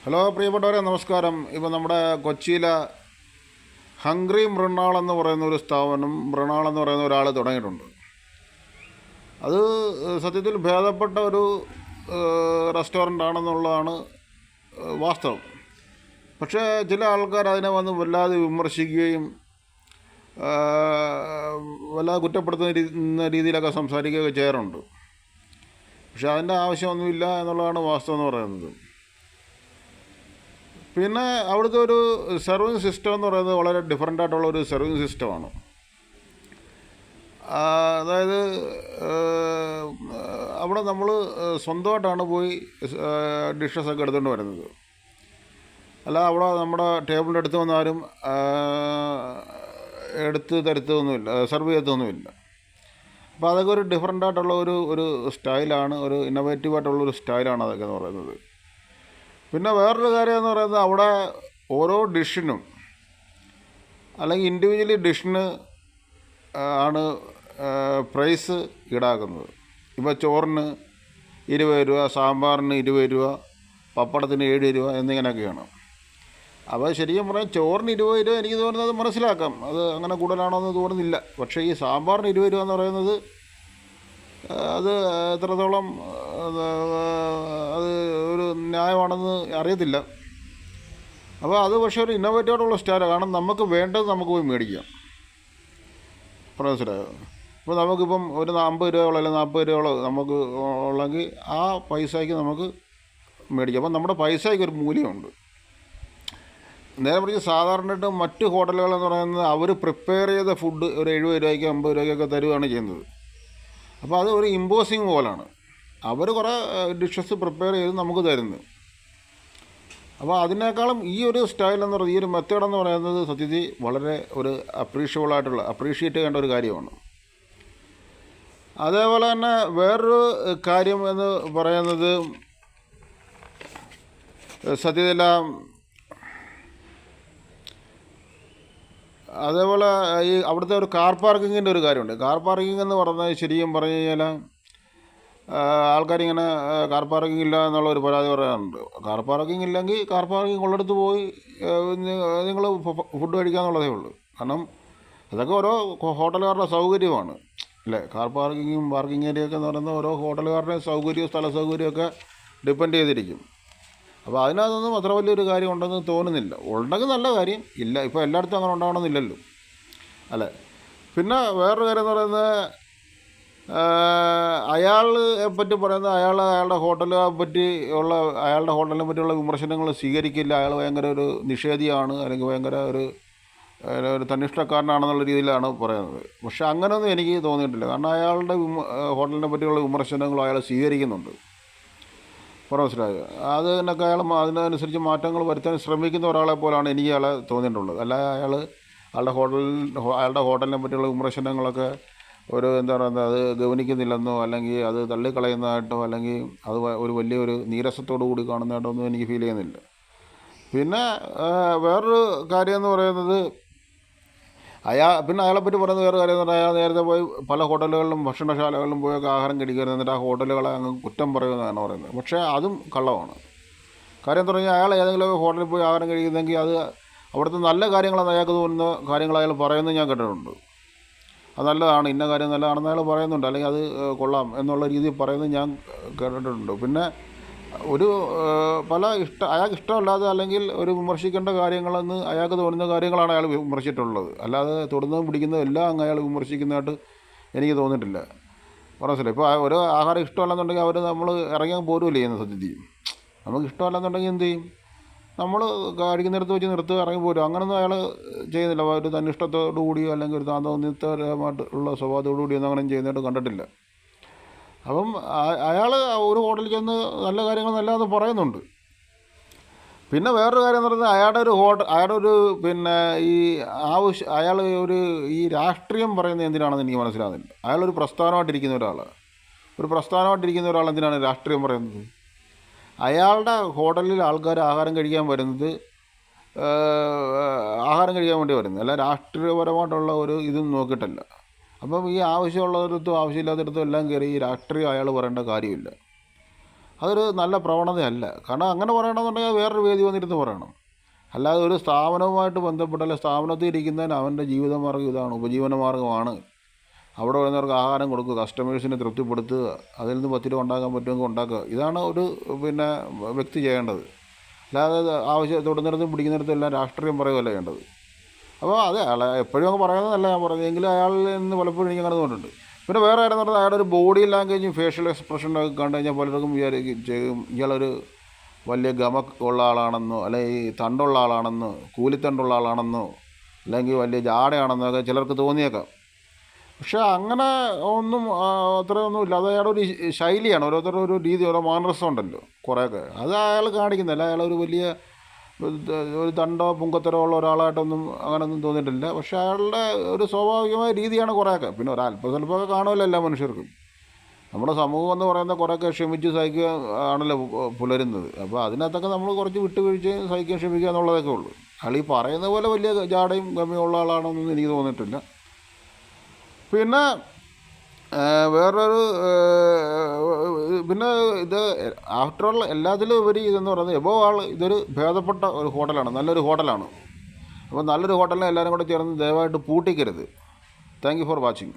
Hello പ്രിയപ്പെട്ടവരെ, നമസ്കാരം. ഇപ്പോൾ നമ്മുടെ കൊച്ചിയിലെ ഹംഗ്രി മൃണാൾ എന്ന് പറയുന്ന ഒരു സ്ഥാപനം, മൃണാൾ എന്ന് പറയുന്ന ഒരാൾ തുടങ്ങിയിട്ടുണ്ട്. അത് സത്യത്തിൽ ഭേദപ്പെട്ട ഒരു റെസ്റ്റോറൻ്റ് ആണെന്നുള്ളതാണ് വാസ്തവം. പക്ഷേ ചില ആൾക്കാർ അതിനെ വന്ന് വല്ലാതെ വിമർശിക്കുകയും വല്ലാതെ കുറ്റപ്പെടുത്തുന്ന രീതിയിലൊക്കെ സംസാരിക്കുകയൊക്കെ ചെയ്യാറുണ്ട്. പക്ഷേ അതിൻ്റെ ആവശ്യമൊന്നുമില്ല എന്നുള്ളതാണ് വാസ്തവം എന്ന് പറയുന്നത്. പിന്നെ അവിടുത്തെ ഒരു സർവിങ് സിസ്റ്റം എന്ന് പറയുന്നത് വളരെ ഡിഫറൻ്റ് ആയിട്ടുള്ള ഒരു സർവിങ് സിസ്റ്റമാണ്. അതായത് അവിടെ നമ്മൾ സ്വന്തമായിട്ടാണ് പോയി ഡിഷസൊക്കെ എടുത്തുകൊണ്ട് വരുന്നത്. അല്ല, അവിടെ നമ്മുടെ ടേബിളിൻ്റെ അടുത്ത് വന്നാലും എടുത്ത് തരുത്തൊന്നുമില്ല, സെർവ് ചെയ്യത്തൊന്നുമില്ല. അപ്പോൾ അതൊക്കെ ഒരു ഡിഫറൻ്റ് ആയിട്ടുള്ള ഒരു സ്റ്റൈലാണ്, ഒരു ഇന്നോവേറ്റീവായിട്ടുള്ളൊരു സ്റ്റൈലാണ് അതൊക്കെ എന്ന് പറയുന്നത്. പിന്നെ വേറൊരു കാര്യം എന്ന് പറയുന്നത്, അവിടെ ഓരോ ഡിഷിനും അല്ലെങ്കിൽ ഇൻഡിവിജ്വലി ഡിഷിന് ആണ് പ്രൈസ് ഈടാക്കുന്നത്. ഇപ്പോൾ ചോറിന് 20 രൂപ, സാമ്പാറിന് 20 രൂപ, പപ്പടത്തിന് 7 രൂപ എന്നിങ്ങനെയൊക്കെയാണ്. അപ്പോൾ ശരിക്കും പറഞ്ഞാൽ ചോറിന് 20 രൂപ എനിക്ക് തോന്നുന്നത് മനസ്സിലാക്കാം, അത് അങ്ങനെ കൂടുതലാണോ എന്ന് തോന്നുന്നില്ല. പക്ഷേ ഈ സാമ്പാറിന് 20 രൂപ എന്ന് പറയുന്നത് അത് എത്രത്തോളം അത് ഒരു ന്യായമാണെന്ന് അറിയത്തില്ല. അപ്പോൾ അത് പക്ഷേ ഒരു ഇന്നോവേറ്റീവായിട്ടുള്ള സ്റ്റൈലാണ്. കാരണം നമുക്ക് വേണ്ടത് നമുക്ക് പോയി മേടിക്കാം. മനസ്സിലായോ? ഇപ്പോൾ നമുക്കിപ്പം ഒരു 50 രൂപയോളം അല്ലെങ്കിൽ 40 രൂപയോളം നമുക്ക് ഉള്ളെങ്കിൽ ആ പൈസയ്ക്ക് നമുക്ക് മേടിക്കാം. അപ്പം നമ്മുടെ പൈസയ്ക്ക് ഒരു മൂല്യമുണ്ട്. നേരെ മറിച്ച് സാധാരണയായിട്ട് മറ്റ് ഹോട്ടലുകളെന്ന് പറയുന്നത് അവർ പ്രിപ്പയർ ചെയ്ത ഫുഡ് ഒരു 70 രൂപയ്ക്ക് 50 രൂപയ്ക്കൊക്കെ തരുകയാണ് ചെയ്യുന്നത്. അപ്പോൾ അത് ഒരു ഇമ്പോസിങ് പോലാണ്. അവർ കുറേ ഡിഷസ് പ്രിപ്പയർ ചെയ്ത് നമുക്ക് തരുന്നത്. അപ്പോൾ അതിനേക്കാളും ഈ ഒരു സ്റ്റൈൽ എന്ന് പറയുന്നത്, ഈ ഒരു മെത്തേഡ് എന്ന് പറയുന്നത് സത്യത്തിൽ വളരെ ഒരു അപ്രീഷിയേറ്റ് ചെയ്യേണ്ട ഒരു കാര്യമാണ്. അതേപോലെ തന്നെ വേറൊരു കാര്യം എന്ന് പറയുന്നത്, സത്യത്തിൽ അതേപോലെ ഈ അവിടുത്തെ ഒരു കാർ പാർക്കിങ്ങിൻ്റെ ഒരു കാര്യമുണ്ട്. കാർ പാർക്കിംഗ് എന്ന് പറഞ്ഞാൽ ശരിക്കും പറഞ്ഞു കഴിഞ്ഞാൽ ആൾക്കാരിങ്ങനെ കാർ പാർക്കിംഗ് ഇല്ല എന്നുള്ള ഒരു പരാതി പറയാറുണ്ട്. കാർ പാർക്കിംഗ് ഇല്ലെങ്കിൽ കാർ പാർക്കിംഗ് ഉള്ളിടത്ത് പോയി നിങ്ങൾ ഫുഡ് കഴിക്കാമെന്നുള്ളതേ ഉള്ളൂ. കാരണം അതൊക്കെ ഓരോ ഹോട്ടലുകാരുടെ സൗകര്യമാണ് അല്ലേ. കാർ പാർക്കിങ്ങും പാർക്കിംഗ് ഏരിയയൊക്കെ എന്ന് പറയുന്നത് ഓരോ ഹോട്ടലുകാരുടെയും സൗകര്യവും സ്ഥല സൗകര്യമൊക്കെ ഡിപ്പെൻഡ് ചെയ്തിരിക്കും. അപ്പോൾ അതിനകത്തൊന്നും അത്ര വലിയൊരു കാര്യം ഉണ്ടെന്ന് തോന്നുന്നില്ല. ഉണ്ടെങ്കിൽ നല്ല കാര്യം, ഇല്ല ഇപ്പോൾ എല്ലായിടത്തും അങ്ങനെ ഉണ്ടാവണമെന്നില്ലല്ലോ അല്ലേ. പിന്നെ വേറൊരു കാര്യം എന്ന് പറയുന്നത്, അയാളെ പറ്റി പറയുന്നത്, അയാളുടെ ഹോട്ടലിനെ പറ്റിയുള്ള വിമർശനങ്ങൾ സ്വീകരിക്കില്ല. അയാൾ ഭയങ്കര ഒരു നിഷേധിയാണ്, അല്ലെങ്കിൽ ഭയങ്കര ഒരു തന്നിഷ്ടക്കാരനാണെന്നുള്ള രീതിയിലാണ് പറയുന്നത്. പക്ഷെ അങ്ങനെയൊന്നും എനിക്ക് തോന്നിയിട്ടില്ല. കാരണം അയാളുടെ ഹോട്ടലിനെ പറ്റിയുള്ള വിമർശനങ്ങളും അയാൾ സ്വീകരിക്കുന്നുണ്ട്. മനസ്സിലായോ? അതിനൊക്കെ അതിനനുസരിച്ച് മാറ്റങ്ങൾ വരുത്താൻ ശ്രമിക്കുന്ന ഒരാളെ പോലാണ് എനിക്ക് അയാളെ തോന്നിയിട്ടുള്ളത്. അല്ല അയാളുടെ ഹോട്ടലിനെ പറ്റിയുള്ള വിമർശനങ്ങളൊക്കെ എന്താ പറയുന്നത്, അത് ഗവനിക്കുന്നില്ലെന്നോ അല്ലെങ്കിൽ അത് തള്ളിക്കളയുന്നതായിട്ടോ അല്ലെങ്കിൽ അത് ഒരു വലിയൊരു നീരസത്തോടു കൂടി കാണുന്നതായിട്ടോ ഒന്നും എനിക്ക് ഫീൽ ചെയ്യുന്നില്ല. പിന്നെ വേറൊരു കാര്യം എന്ന് പറയുന്നത്, അയാളെപ്പറ്റി പറയുന്ന വേറെ കാര്യം എന്ന് പറഞ്ഞാൽ, അയാൾ നേരത്തെ പോയി പല ഹോട്ടലുകളിലും ഭക്ഷണശാലകളിലും പോയൊക്കെ ആഹാരം കഴിക്കരുത്, എന്നിട്ട് ആ ഹോട്ടലുകളെ അങ്ങ് കുറ്റം പറയുമെന്നാണ് പറയുന്നത്. പക്ഷേ അതും കള്ളമാണ്. കാര്യം എന്ന് പറഞ്ഞാൽ, അയാൾ ഏതെങ്കിലും ഹോട്ടലിൽ പോയി ആഹാരം കഴിക്കുന്നെങ്കിൽ അത് അവിടുത്തെ നല്ല കാര്യങ്ങളെന്ന് അയാൾക്ക് തോന്നുന്ന കാര്യങ്ങൾ അയാൾ പറയുന്നത് ഞാൻ കേട്ടിട്ടുണ്ട്. അത് നല്ലതാണ്, ഇന്ന കാര്യം നല്ലതാണെന്ന് അയാൾ പറയുന്നുണ്ട്, അല്ലെങ്കിൽ അത് കൊള്ളാം എന്നുള്ള രീതിയിൽ പറയുന്നത് ഞാൻ കേട്ടിട്ടുണ്ട്. പിന്നെ അയാൾക്ക് ഇഷ്ടമല്ലാതെ അല്ലെങ്കിൽ ഒരു വിമർശിക്കേണ്ട കാര്യങ്ങളെന്ന് അയാൾക്ക് തോന്നുന്ന കാര്യങ്ങളാണ് അയാൾ വിമർശിച്ചിട്ടുള്ളത്. അല്ലാതെ തൊടുന്നതും പിടിക്കുന്നതും എല്ലാം അങ്ങ് അയാൾ വിമർശിക്കുന്നതായിട്ട് എനിക്ക് തോന്നിയിട്ടില്ല. മനസ്സിലായി? ഇപ്പോൾ ഒരു ആഹാരം ഇഷ്ടമല്ലെന്നുണ്ടെങ്കിൽ നമ്മൾ ഇറങ്ങാൻ പോരുമല്ലോ ചെയ്യുന്നത്. സത്യത്തിൽ നമുക്ക് ഇഷ്ടമല്ലെന്നുണ്ടെങ്കിൽ എന്ത് ചെയ്യും? നമ്മൾ കഴിക്കുന്നിടത്ത് വെച്ച് നിർത്തുക, ഇറങ്ങി പോരും. അങ്ങനെയൊന്നും അയാൾ ചെയ്യുന്നില്ല. ഒരു തന്നിഷ്ടത്തോടു കൂടിയോ അല്ലെങ്കിൽ ഒരു താന്തോന്നിത്തരമായിട്ടുള്ള സ്വഭാവത്തോടു കൂടിയൊന്നും അങ്ങനെ ചെയ്യുന്നതായിട്ട് കണ്ടിട്ടില്ല. അപ്പം അയാൾ ഒരു ഹോട്ടലിൽ ചെന്ന് നല്ല കാര്യങ്ങൾ നല്ലതെന്ന് പറയുന്നുണ്ട്. പിന്നെ വേറൊരു കാര്യം എന്ന് പറയുന്നത്, അയാൾ ഈ രാഷ്ട്രീയം പറയുന്നത് എന്തിനാണെന്ന് എനിക്ക് മനസ്സിലാകുന്നില്ല. അയാളൊരു പ്രസ്ഥാനമായിട്ടിരിക്കുന്ന ഒരാൾ എന്തിനാണ് രാഷ്ട്രീയം പറയുന്നത്? അയാളുടെ ഹോട്ടലിൽ ആൾക്കാർ ആഹാരം കഴിക്കാൻ വേണ്ടി വരുന്നത്, അല്ല രാഷ്ട്രീയപരമായിട്ടുള്ള ഒരു ഇതും നോക്കിയിട്ടല്ല. അപ്പം ഈ ആവശ്യമുള്ളിടത്തും ആവശ്യമില്ലാത്തടത്തും എല്ലാം കയറി ഈ രാഷ്ട്രീയം അയാൾ പറയേണ്ട കാര്യമില്ല. അതൊരു നല്ല പ്രവണതയല്ല. കാരണം അങ്ങനെ പറയണമെന്നുണ്ടെങ്കിൽ വേറൊരു വേദി വന്നിരുന്ന് പറയണം. അല്ലാതെ ഒരു സ്ഥാപനവുമായിട്ട് ബന്ധപ്പെട്ടല്ല, സ്ഥാപനത്തിൽ ഇരിക്കുന്നതിന് അവൻ്റെ ജീവിതമാർഗ്ഗം ഇതാണ്, ഉപജീവനമാർഗ്ഗമാണ്. അവിടെ വരുന്നവർക്ക് ആഹാരം കൊടുക്കുക, കസ്റ്റമേഴ്സിനെ തൃപ്തിപ്പെടുത്തുക, അതിൽ നിന്ന് 10 രൂപ ഉണ്ടാക്കാൻ പറ്റുമെങ്കിൽ ഉണ്ടാക്കുക. ഇതാണ് ഒരു വ്യക്തി ചെയ്യേണ്ടത്. അല്ലാതെ തൊടുന്നിടത്തും പിടിക്കുന്നിടത്തും എല്ലാം രാഷ്ട്രീയം പറയുകയല്ല ചെയ്യേണ്ടത്. അപ്പോൾ അത് അയാളെ എപ്പോഴും അങ്ങ് പറയുന്നതല്ല ഞാൻ പറഞ്ഞത്, എങ്കിലും അയാളിൽ നിന്ന് പലപ്പോഴും എനിക്ക് അങ്ങനെ തോന്നിയിട്ടുണ്ട്. പിന്നെ വേറെ കാര്യം എന്ന് പറഞ്ഞാൽ അയാളുടെ ഒരു ബോഡി ലാംഗ്വേജും ഫേഷ്യൽ എക്സ്പ്രഷനൊക്കെ കണ്ടു കഴിഞ്ഞാൽ പലർക്കും വിചാരിക്കും ഇയാളൊരു വലിയ ഉള്ള ആളാണെന്നോ, അല്ലെങ്കിൽ തണ്ടുള്ള ആളാണെന്നോ, കൂലിത്തണ്ടുള്ള ആളാണെന്നോ, അല്ലെങ്കിൽ വലിയ ജാടയാണെന്നൊക്കെ ചിലർക്ക് തോന്നിയേക്കാം. പക്ഷേ അങ്ങനെ ഒന്നും അത്രയൊന്നും ഇല്ല. അത് അയാളുടെ ഒരു ശൈലിയാണ്, ഓരോരുത്തരുടെ ഒരു രീതി, ഓരോ മാനറിസം ഉണ്ടല്ലോ കുറേയൊക്കെ. അത് അയാൾ കാണിക്കുന്നില്ല. അയാളൊരു വലിയ ഒരു തണ്ടോ പുങ്കത്തരോ ഉള്ള ഒരാളായിട്ടൊന്നും അങ്ങനെയൊന്നും തോന്നിയിട്ടില്ല. പക്ഷേ അയാളുടെ ഒരു സ്വാഭാവികമായ രീതിയാണ് കുറേയൊക്കെ. പിന്നെ സ്വല്പമൊക്കെ കാണുമല്ലോ എല്ലാ മനുഷ്യർക്കും. നമ്മുടെ സമൂഹം എന്ന് പറയുന്നത് കുറേയൊക്കെ ക്ഷമിച്ച് സഹിക്കുക ആണല്ലോ പുലരുന്നത്. അപ്പോൾ അതിനകത്തൊക്കെ നമ്മൾ കുറച്ച് വിട്ടുവീഴ്ചയും സഹിക്കുകയും ക്ഷമിക്കുക എന്നുള്ളതൊക്കെ ഉള്ളൂ. അയാൾ ഈ പറയുന്ന പോലെ വലിയ ജാടയും ഗമ്യമുള്ള ആളാണെന്നൊന്നും എനിക്ക് തോന്നിയിട്ടില്ല. പിന്നെ വേറൊരു പിന്നെ ഇത് ആഫ്റ്റർ ഓൾ എല്ലാത്തിലും ഉപരി ഇതെന്ന് പറയുന്നത് ഇതൊരു ഭേദപ്പെട്ട ഒരു ഹോട്ടലാണ്, നല്ലൊരു ഹോട്ടലാണ്. അപ്പോൾ നല്ലൊരു ഹോട്ടലിനെ എല്ലാവരും കൂടെ ചേർന്ന് ദയവായിട്ട് പൂട്ടിക്കരുത്. Thank you for watching.